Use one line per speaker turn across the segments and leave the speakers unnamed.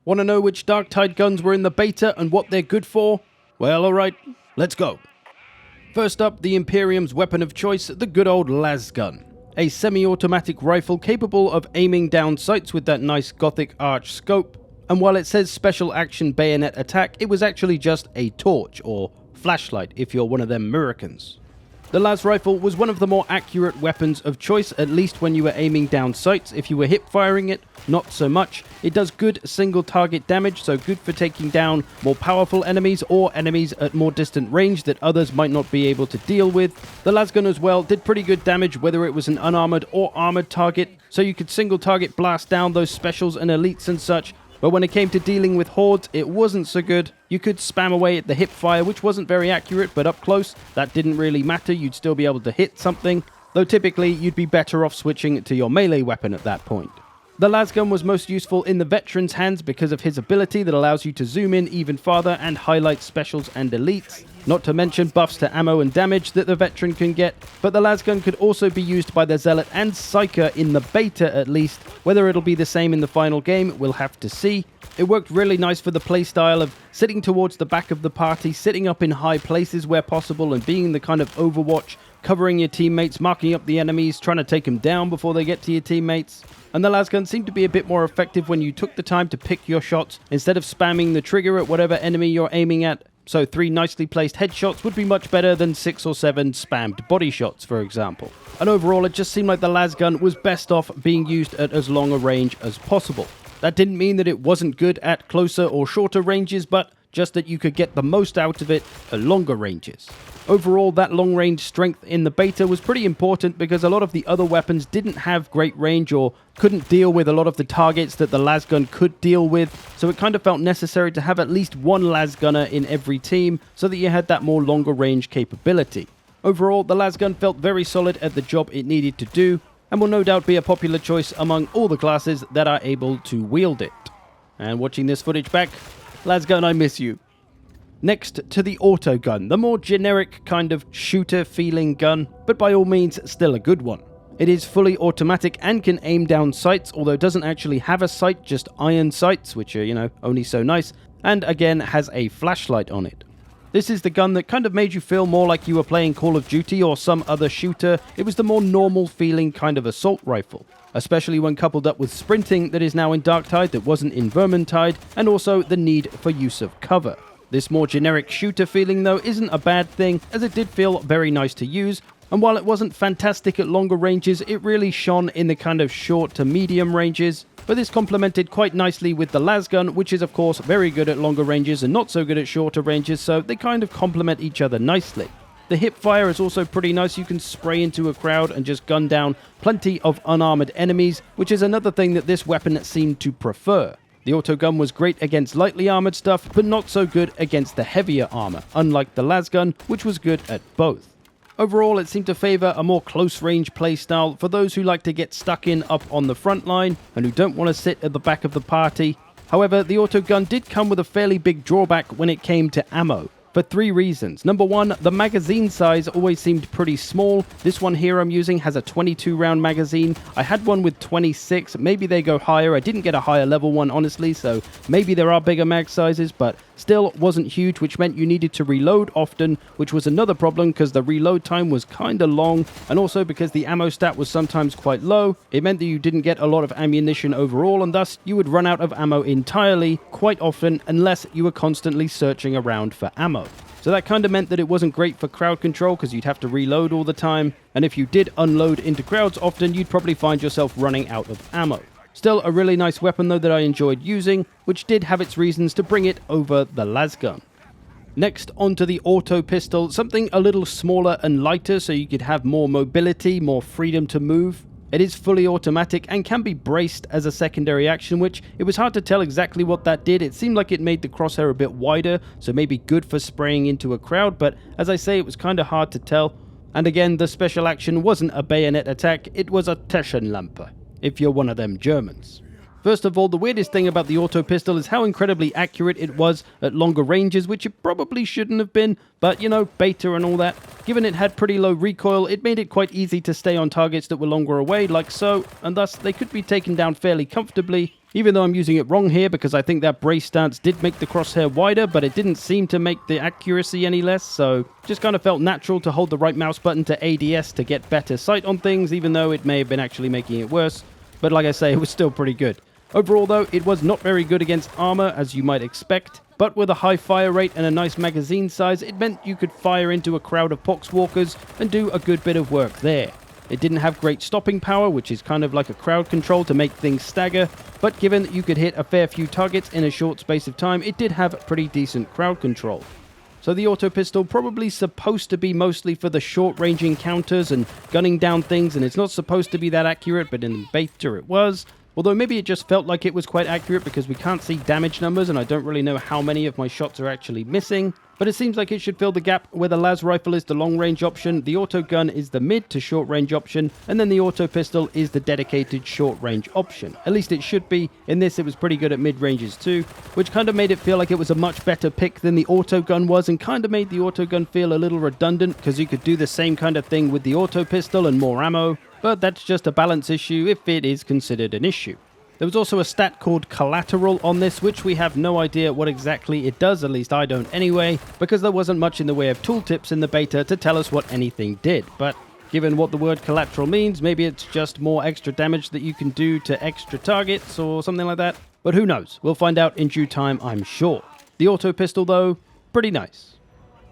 Want to know which Darktide guns were in the beta and what they're good for? Well, alright, let's go. First up, the Imperium's weapon of choice, the good old lasgun. A semi-automatic rifle capable of aiming down sights with that nice gothic arch scope. And while it says special action bayonet attack, it was actually just a torch, or flashlight if you're one of them Americans. The las rifle was one of the more accurate weapons of choice, at least when you were aiming down sights. If you were hip firing it, not so much. It does good single target damage, so good for taking down more powerful enemies or enemies at more distant range that others might not be able to deal with. The lasgun as well did pretty good damage whether it was an unarmored or armored target, so you could single target blast down those specials and elites and such. But when it came to dealing with hordes, it wasn't so good. You could spam away at the hip fire, which wasn't very accurate, but up close, that didn't really matter. You'd still be able to hit something, though typically you'd be better off switching to your melee weapon at that point. The lasgun was most useful in the veteran's hands because of his ability that allows you to zoom in even farther and highlight specials and elites. Not to mention buffs to ammo and damage that the veteran can get, but the lasgun could also be used by the Zealot and Psyker in the beta at least. Whether it'll be the same in the final game, we'll have to see. It worked really nice for the playstyle of sitting towards the back of the party, sitting up in high places where possible and being the kind of Overwatch, covering your teammates, marking up the enemies, trying to take them down before they get to your teammates. And the lasgun seemed to be a bit more effective when you took the time to pick your shots instead of spamming the trigger at whatever enemy you're aiming at. So 3 nicely placed headshots would be much better than 6 or 7 spammed body shots, for example. And overall, it just seemed like the lasgun was best off being used at as long a range as possible. That didn't mean that it wasn't good at closer or shorter ranges, but just that you could get the most out of it at longer ranges. Overall, that long-range strength in the beta was pretty important because a lot of the other weapons didn't have great range or couldn't deal with a lot of the targets that the lasgun could deal with, so it kind of felt necessary to have at least one lasgunner in every team so that you had that more longer range capability. Overall, the lasgun felt very solid at the job it needed to do, and will no doubt be a popular choice among all the classes that are able to wield it. And watching this footage back, lasgun, I miss you. Next to the autogun, the more generic kind of shooter-feeling gun, but by all means still a good one. It is fully automatic and can aim down sights, although it doesn't actually have a sight, just iron sights, which are, only so nice, and again has a flashlight on it. This is the gun that kind of made you feel more like you were playing Call of Duty or some other shooter. It was the more normal-feeling kind of assault rifle, especially when coupled up with sprinting that is now in Darktide that wasn't in Vermintide, and also the need for use of cover. This more generic shooter feeling though isn't a bad thing, as it did feel very nice to use, and while it wasn't fantastic at longer ranges, it really shone in the kind of short to medium ranges, but this complemented quite nicely with the lasgun, which is of course very good at longer ranges and not so good at shorter ranges, so they kind of complement each other nicely. The hip fire is also pretty nice. You can spray into a crowd and just gun down plenty of unarmored enemies, which is another thing that this weapon seemed to prefer. The autogun was great against lightly armored stuff, but not so good against the heavier armor, unlike the lasgun, which was good at both. Overall, it seemed to favor a more close-range playstyle for those who like to get stuck in up on the front line and who don't want to sit at the back of the party. However, the autogun did come with a fairly big drawback when it came to ammo, for 3 reasons. Number 1, the magazine size always seemed pretty small. This one here I'm using has a 22 round magazine. I had one with 26, maybe they go higher. I didn't get a higher level one honestly, so maybe there are bigger mag sizes, but still wasn't huge, which meant you needed to reload often, which was another problem because the reload time was kinda long, and also because the ammo stat was sometimes quite low, it meant that you didn't get a lot of ammunition overall, and thus you would run out of ammo entirely quite often unless you were constantly searching around for ammo. So that kind of meant that it wasn't great for crowd control because you'd have to reload all the time, and if you did unload into crowds often, you'd probably find yourself running out of ammo. Still a really nice weapon though that I enjoyed using, which did have its reasons to bring it over the lasgun. Next, onto the auto pistol, something a little smaller and lighter so you could have more mobility, more freedom to move. It is fully automatic and can be braced as a secondary action, which it was hard to tell exactly what that did. It seemed like it made the crosshair a bit wider, so maybe good for spraying into a crowd, but as I say, it was kind of hard to tell. And again, the special action wasn't a bayonet attack, it was a Taschenlampe, if you're one of them Germans. First of all, the weirdest thing about the auto pistol is how incredibly accurate it was at longer ranges, which it probably shouldn't have been, but beta and all that. Given it had pretty low recoil, it made it quite easy to stay on targets that were longer away, like so, and thus they could be taken down fairly comfortably. Even though I'm using it wrong here because I think that brace stance did make the crosshair wider, but it didn't seem to make the accuracy any less, so just kind of felt natural to hold the right mouse button to ADS to get better sight on things, even though it may have been actually making it worse. But like I say, it was still pretty good. Overall though, it was not very good against armor, as you might expect, but with a high fire rate and a nice magazine size, it meant you could fire into a crowd of poxwalkers and do a good bit of work there. It didn't have great stopping power, which is kind of like a crowd control to make things stagger, but given that you could hit a fair few targets in a short space of time, it did have pretty decent crowd control. So the auto pistol probably supposed to be mostly for the short range encounters and gunning down things, and it's not supposed to be that accurate, but in the beta it was. Although maybe it just felt like it was quite accurate because we can't see damage numbers and I don't really know how many of my shots are actually missing. But it seems like it should fill the gap where the las rifle is the long range option, the autogun is the mid to short range option, and then the auto pistol is the dedicated short range option. At least it should be. In this it was pretty good at mid ranges too, which kind of made it feel like it was a much better pick than the autogun was, and kind of made the autogun feel a little redundant because you could do the same kind of thing with the auto pistol and more ammo. But that's just a balance issue if it is considered an issue. There was also a stat called collateral on this, which we have no idea what exactly it does, at least I don't anyway, because there wasn't much in the way of tooltips in the beta to tell us what anything did. But given what the word collateral means, maybe it's just more extra damage that you can do to extra targets or something like that. But who knows? We'll find out in due time, I'm sure. The auto pistol though, pretty nice.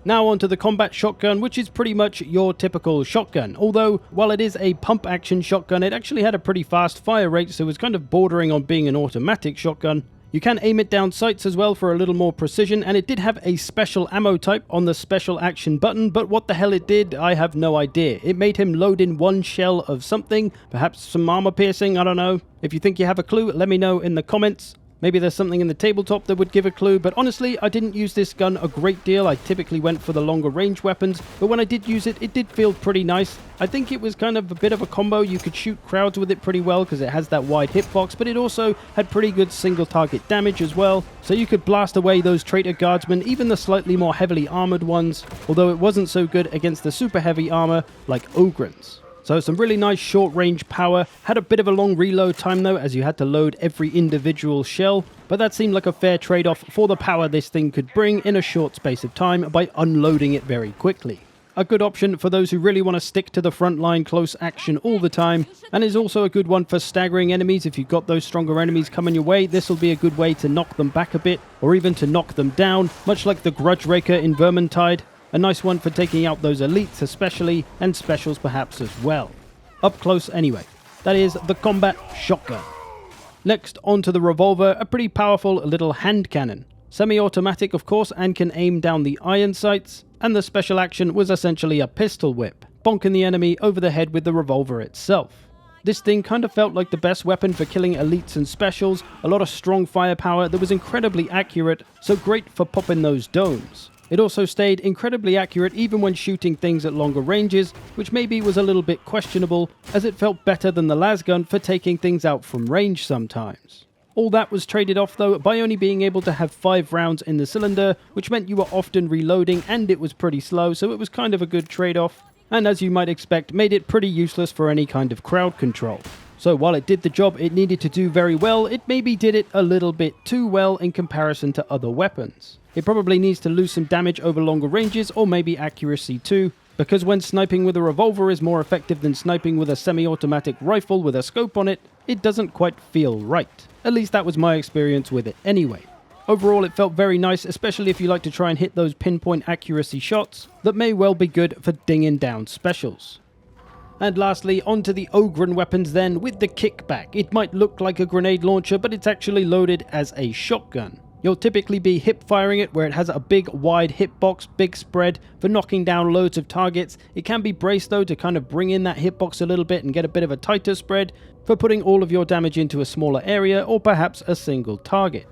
Now onto the combat shotgun, which is pretty much your typical shotgun. Although, while it is a pump action shotgun, it actually had a pretty fast fire rate, so it was kind of bordering on being an automatic shotgun. You can aim it down sights as well for a little more precision, and it did have a special ammo type on the special action button, but what the hell it did, I have no idea. It made him load in one shell of something, perhaps some armor piercing, I don't know. If you think you have a clue, let me know in the comments. Maybe there's something in the tabletop that would give a clue, but honestly, I didn't use this gun a great deal. I typically went for the longer range weapons, but when I did use it, it did feel pretty nice. I think it was kind of a bit of a combo. You could shoot crowds with it pretty well because it has that wide hitbox, but it also had pretty good single target damage as well. So you could blast away those traitor guardsmen, even the slightly more heavily armored ones, although it wasn't so good against the super heavy armor like Ogrins. So some really nice short range power. Had a bit of a long reload time though, as you had to load every individual shell, but that seemed like a fair trade-off for the power this thing could bring in a short space of time by unloading it very quickly. A good option for those who really want to stick to the front line close action all the time, and is also a good one for staggering enemies. If you've got those stronger enemies coming your way, this will be a good way to knock them back a bit, or even to knock them down, much like the Grudge Raker in Vermintide. A nice one for taking out those elites especially, and specials perhaps as well. Up close anyway. That is the combat shotgun. Next, onto the revolver, a pretty powerful little hand cannon. Semi-automatic of course, and can aim down the iron sights, and the special action was essentially a pistol whip, bonking the enemy over the head with the revolver itself. This thing kind of felt like the best weapon for killing elites and specials, a lot of strong firepower that was incredibly accurate, so great for popping those domes. It also stayed incredibly accurate even when shooting things at longer ranges, which maybe was a little bit questionable, as it felt better than the lasgun for taking things out from range sometimes. All that was traded off though by only being able to have 5 rounds in the cylinder, which meant you were often reloading and it was pretty slow, so it was kind of a good trade-off, and as you might expect, made it pretty useless for any kind of crowd control. So while it did the job it needed to do very well, it maybe did it a little bit too well in comparison to other weapons. It probably needs to lose some damage over longer ranges, or maybe accuracy too, because when sniping with a revolver is more effective than sniping with a semi-automatic rifle with a scope on it, it doesn't quite feel right. At least that was my experience with it anyway. Overall it felt very nice, especially if you like to try and hit those pinpoint accuracy shots that may well be good for dinging down specials. And lastly, onto the Ogryn weapons then, with the kickback. It might look like a grenade launcher, but it's actually loaded as a shotgun. You'll typically be hip firing it where it has a big wide hitbox, big spread for knocking down loads of targets. It can be braced though to kind of bring in that hitbox a little bit and get a bit of a tighter spread for putting all of your damage into a smaller area or perhaps a single target.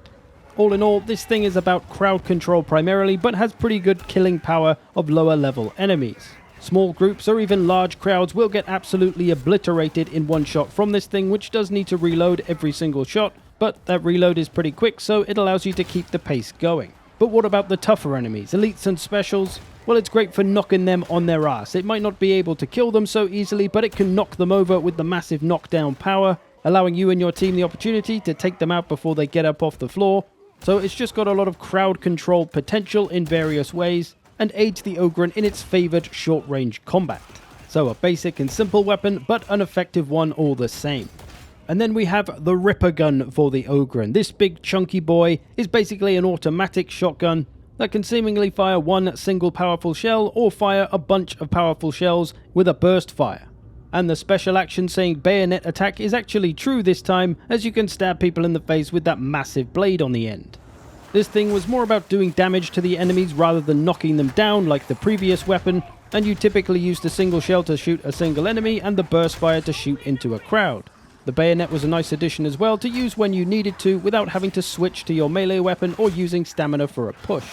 All in all, this thing is about crowd control primarily, but has pretty good killing power of lower level enemies. Small groups or even large crowds will get absolutely obliterated in one shot from this thing, which does need to reload every single shot, but that reload is pretty quick, so it allows you to keep the pace going. But what about the tougher enemies, elites and specials? Well, it's great for knocking them on their ass. It might not be able to kill them so easily, but it can knock them over with the massive knockdown power. allowing you and your team the opportunity to take them out before they get up off the floor. So it's just got a lot of crowd control potential in various ways, and aids the Ogryn in its favoured short-range combat. So a basic and simple weapon, but an effective one all the same. And then we have the Ripper gun for the Ogryn. This big chunky boy is basically an automatic shotgun that can seemingly fire one single powerful shell or fire a bunch of powerful shells with a burst fire. And the special action saying bayonet attack is actually true this time, as you can stab people in the face with that massive blade on the end. This thing was more about doing damage to the enemies rather than knocking them down like the previous weapon, and you typically used a single shell to shoot a single enemy and the burst fire to shoot into a crowd. The bayonet was a nice addition as well to use when you needed to without having to switch to your melee weapon or using stamina for a push.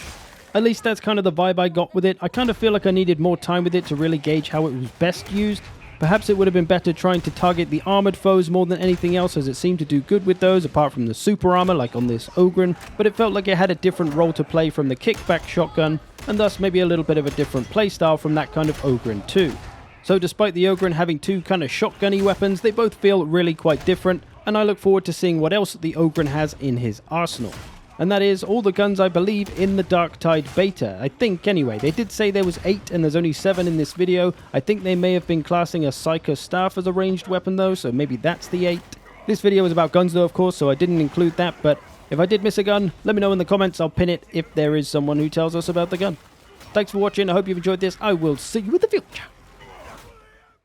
At least that's kind of the vibe I got with it. I kind of feel like I needed more time with it to really gauge how it was best used. Perhaps it would have been better trying to target the armored foes more than anything else, as it seemed to do good with those apart from the super armor like on this Ogryn, but it felt like it had a different role to play from the kickback shotgun, and thus maybe a little bit of a different playstyle from that kind of Ogryn too. So despite the Ogryn having two kind of shotgunny weapons, they both feel really quite different, and I look forward to seeing what else the Ogryn has in his arsenal. And that is all the guns I believe in the Darktide beta. I think anyway. They did say there was 8 and there's only 7 in this video. I think they may have been classing a Psycho Staff as a ranged weapon though, so maybe that's the 8. This video is about guns though, of course, so I didn't include that, but if I did miss a gun, let me know in the comments. I'll pin it if there is someone who tells us about the gun. Thanks for watching. I hope you've enjoyed this. I will see you in the future.